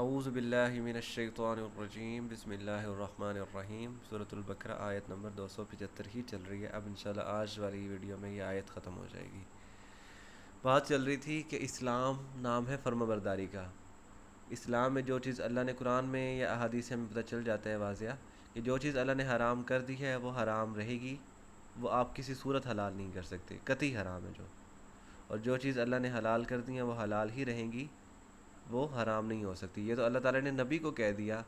اعوذ باللہ من الشیطان الرجیم، بسم اللہ الرحمن الرحیم۔ سورۃ البقرہ آیت نمبر 275 ہی چل رہی ہے۔ اب انشاءاللہ آج والی ویڈیو میں یہ آیت ختم ہو جائے گی۔ بات چل رہی تھی کہ اسلام نام ہے فرما برداری کا۔ اسلام میں جو چیز اللہ نے قرآن میں یا احادیث میں پتہ چل جاتا ہے واضح کہ جو چیز اللہ نے حرام کر دی ہے وہ حرام رہے گی، وہ آپ کسی صورت حلال نہیں کر سکتے، قطعی حرام ہے جو۔ اور جو چیز اللہ نے حلال کر دی ہے وہ حلال ہی رہیں گی، وہ حرام نہیں ہو سکتی۔ یہ تو اللہ تعالیٰ نے نبی کو کہہ دیا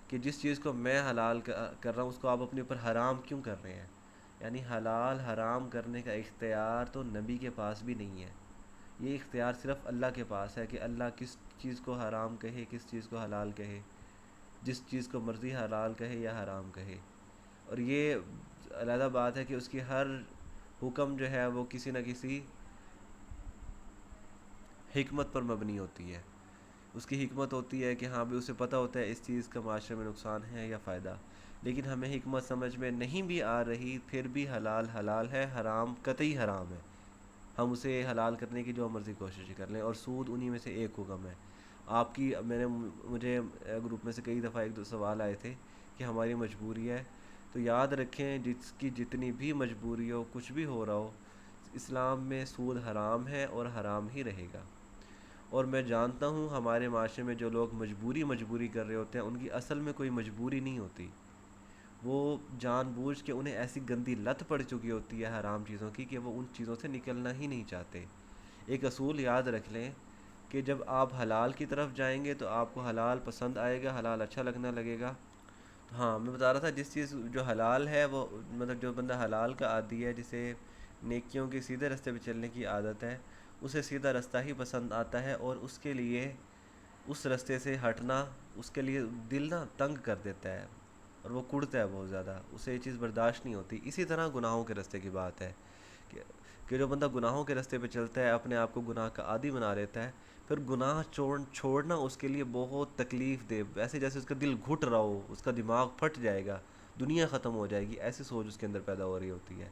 کہ جس چیز کو میں حلال کر رہا ہوں اس کو آپ اپنے اوپر حرام کیوں کر رہے ہیں؟ یعنی حلال حرام کرنے کا اختیار تو نبی کے پاس بھی نہیں ہے، یہ اختیار صرف اللہ کے پاس ہے کہ اللہ کس چیز کو حرام کہے، کس چیز کو حلال کہے، جس چیز کو مرضی حلال کہے یا حرام کہے۔ اور یہ علیحدہ بات ہے کہ اس کی ہر حکم جو ہے وہ کسی نہ کسی حکمت پر مبنی ہوتی ہے۔ اس کی حکمت ہوتی ہے کہ ہاں بھی اسے پتہ ہوتا ہے اس چیز کا معاشرے میں نقصان ہے یا فائدہ، لیکن ہمیں حکمت سمجھ میں نہیں بھی آ رہی پھر بھی حلال حلال ہے، حرام قطعی حرام ہے۔ ہم اسے حلال کرنے کی جو مرضی کوشش کر لیں، اور سود انہی میں سے ایک حکم ہے۔ آپ کی مجھے گروپ میں سے کئی دفعہ ایک دو سوال آئے تھے کہ ہماری مجبوری ہے، تو یاد رکھیں جس کی جتنی بھی مجبوری ہو، کچھ بھی ہو رہا ہو، اسلام میں سود حرام ہے اور حرام ہی رہے گا۔ اور میں جانتا ہوں ہمارے معاشرے میں جو لوگ مجبوری کر رہے ہوتے ہیں ان کی اصل میں کوئی مجبوری نہیں ہوتی، وہ جان بوجھ کے انہیں ایسی گندی لت پڑ چکی ہوتی ہے حرام چیزوں کی کہ وہ ان چیزوں سے نکلنا ہی نہیں چاہتے۔ ایک اصول یاد رکھ لیں کہ جب آپ حلال کی طرف جائیں گے تو آپ کو حلال پسند آئے گا، حلال اچھا لگنا لگے گا۔ تو ہاں میں بتا رہا تھا جس چیز جو حلال ہے وہ مطلب جو بندہ حلال کا عادی ہے، جسے نیکیوں کے سیدھے راستے پہ چلنے کی عادت ہے، اسے سیدھا رستہ ہی پسند آتا ہے، اور اس کے لیے اس راستے سے ہٹنا اس کے لیے دل نہ تنگ کر دیتا ہے، اور وہ کڑتا ہے بہت زیادہ، اسے یہ چیز برداشت نہیں ہوتی۔ اسی طرح گناہوں کے راستے کی بات ہے کہ جو بندہ گناہوں کے راستے پہ چلتا ہے، اپنے آپ کو گناہ کا عادی بنا لیتا ہے، پھر گناہ چھوڑنا اس کے لیے بہت تکلیف دے، ایسے جیسے اس کا دل گھٹ رہا ہو، اس کا دماغ پھٹ جائے گا، دنیا ختم ہو جائے گی، ایسی سوچ اس کے اندر پیدا ہو رہی ہوتی ہے۔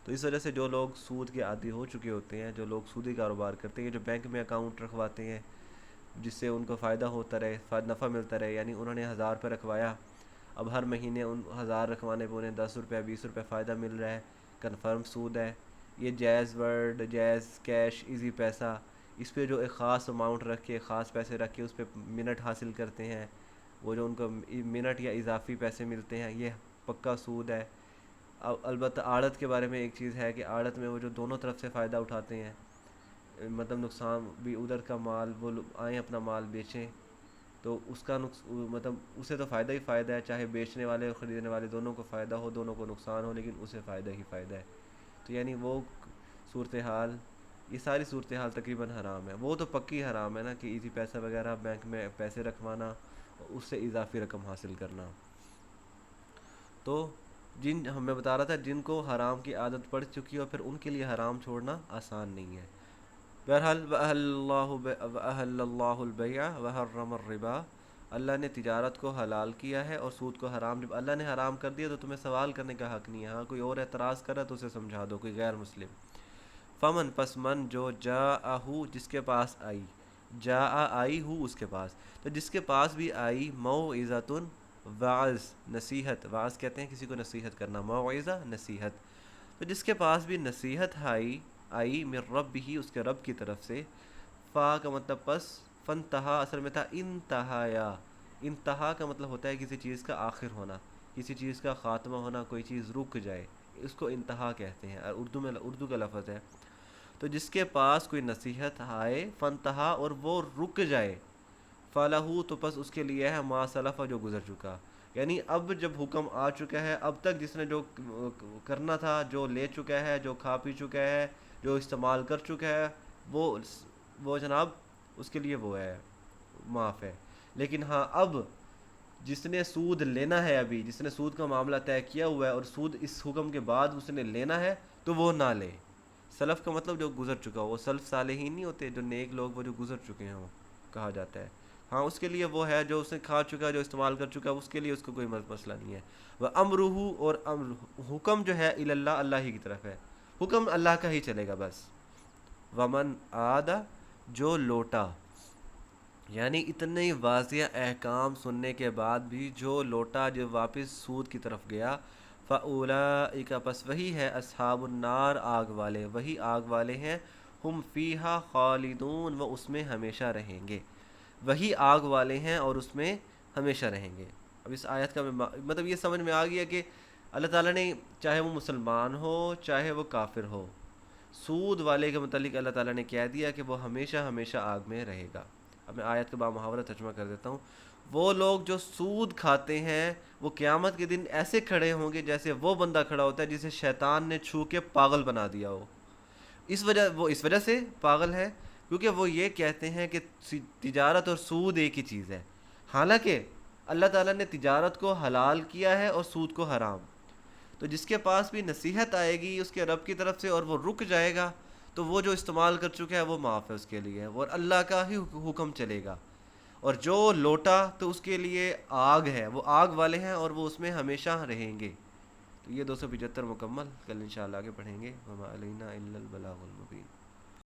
تو اس وجہ سے جو لوگ سود کے عادی ہو چکے ہوتے ہیں، جو لوگ سودی کاروبار کرتے ہیں، جو بینک میں اکاؤنٹ رکھواتے ہیں جس سے ان کو فائدہ ہوتا رہے، نفع ملتا رہے، یعنی انہوں نے 1000 روپے رکھوایا، اب ہر مہینے ان 1000 رکھوانے پہ انہیں 10 روپے 20 روپے فائدہ مل رہا ہے، کنفرم سود ہے۔ یہ جائز ورڈ، جائز کیش، ایزی پیسہ، اس پہ جو ایک خاص اماؤنٹ رکھ کے، خاص پیسے رکھ کے اس پہ منٹ حاصل کرتے ہیں، وہ جو ان کو منٹ یا اضافی پیسے ملتے ہیں، یہ پکا سود ہے۔ البتہ آڑت کے بارے میں ایک چیز ہے کہ آڑت میں وہ جو دونوں طرف سے فائدہ اٹھاتے ہیں، مطلب نقصان بھی ادھر کا مال، وہ آئیں اپنا مال بیچیں تو اس کا مطلب اسے تو فائدہ ہی فائدہ ہے، چاہے بیچنے والے اور خریدنے والے دونوں کو فائدہ ہو، دونوں کو نقصان ہو، لیکن اسے فائدہ ہی فائدہ ہے۔ تو یعنی وہ صورتحال، یہ ساری صورتحال تقریباً حرام ہے۔ وہ تو پکی حرام ہے نا کہ ایزی پیسہ وغیرہ بینک میں پیسے رکھوانا، اس سے اضافی رقم حاصل کرنا۔ تو میں بتا رہا تھا جن کو حرام کی عادت پڑ چکی ہو، پھر ان کے لیے حرام چھوڑنا آسان نہیں ہے۔ بہرحال وَأَحَلَّ اللَّهُ الْبَيْعَ وَحَرَّمَ الرِّبَا، اللہ نے تجارت کو حلال کیا ہے اور سود کو حرام۔ جب اللہ نے حرام کر دیا تو تمہیں سوال کرنے کا حق نہیں ہے، ہاں کوئی اور اعتراض کر رہا ہے تو اسے سمجھا دو، کوئی غیر مسلم۔ فمن پس من جو جاءہ جس کے پاس آئی، جاء آئی ہو اس کے پاس، تو جس کے پاس بھی آئی موعظۃ وعظ، نصیحت، وعظ کہتے ہیں کسی کو نصیحت کرنا، موعظہ نصیحت، تو جس کے پاس بھی نصیحت آئی من رب ہی اس کے رب کی طرف سے، فا کا مطلب پس، فنتہا اصل میں تھا انتہایا، انتہا کا مطلب ہوتا ہے کسی چیز کا آخر ہونا، کسی چیز کا خاتمہ ہونا، کوئی چیز رک جائے، اس کو انتہا کہتے ہیں، اور اردو کا لفظ ہے۔ تو جس کے پاس کوئی نصیحت آئے، فنتہا اور وہ رک جائے، فَلَهُ تو پس اس کے لیے ہے ما سلف جو گزر چکا، یعنی اب جب حکم آ چکا ہے، اب تک جس نے جو کرنا تھا، جو لے چکا ہے، جو کھا پی چکا ہے، جو استعمال کر چکا ہے، وہ جناب اس کے لیے وہ ہے، معاف ہے۔ لیکن ہاں اب جس نے سود لینا ہے، ابھی جس نے سود کا معاملہ طے کیا ہوا ہے اور سود اس حکم کے بعد اس نے لینا ہے تو وہ نہ لے۔ سلف کا مطلب جو گزر چکا ہو، وہ سلف صالحین نہیں ہوتے جو نیک لوگ، وہ جو گزر چکے ہیں وہ کہا جاتا ہے۔ ہاں اس کے لیے وہ ہے جو اس نے کھا چکا، جو استعمال کر چکا، اس کے لیے اس کو کوئی مسئلہ نہیں ہے۔ وہ امرہ اور حکم جو ہے اللہ، اللہ ہی کی طرف ہے، حکم اللہ کا ہی چلے گا بس۔ ومن عاد جو لوٹا، یعنی اتنے واضح احکام سننے کے بعد بھی جو لوٹا جو واپس سود کی طرف گیا، فاولئک پس وہی ہے اصحاب النار آگ والے، وہی آگ والے ہیں، ہم فیہا خالدون وہ اس میں ہمیشہ رہیں گے، وہی آگ والے ہیں اور اس میں ہمیشہ رہیں گے۔ اب اس آیت کا مطلب یہ سمجھ میں آ گیا کہ اللہ تعالیٰ نے چاہے وہ مسلمان ہو چاہے وہ کافر ہو، سود والے کے متعلق اللہ تعالیٰ نے کہہ دیا کہ وہ ہمیشہ ہمیشہ آگ میں رہے گا۔ اب میں آیت کا بامحاورہ ترجمہ کر دیتا ہوں۔ وہ لوگ جو سود کھاتے ہیں وہ قیامت کے دن ایسے کھڑے ہوں گے جیسے وہ بندہ کھڑا ہوتا ہے جسے شیطان نے چھو کے پاگل بنا دیا ہو۔ اس وجہ سے پاگل ہے کیونکہ وہ یہ کہتے ہیں کہ تجارت اور سود ایک ہی چیز ہے، حالانکہ اللہ تعالیٰ نے تجارت کو حلال کیا ہے اور سود کو حرام۔ تو جس کے پاس بھی نصیحت آئے گی اس کے رب کی طرف سے اور وہ رک جائے گا تو وہ جو استعمال کر چکا ہے وہ معاف ہے اس کے لیے، اور اللہ کا ہی حکم چلے گا۔ اور جو لوٹا تو اس کے لیے آگ ہے، وہ آگ والے ہیں اور وہ اس میں ہمیشہ رہیں گے۔ تو یہ 275 مکمل، کل انشاءاللہ آگے پڑھیں گے۔ وما علینا الا البلاغ المبین۔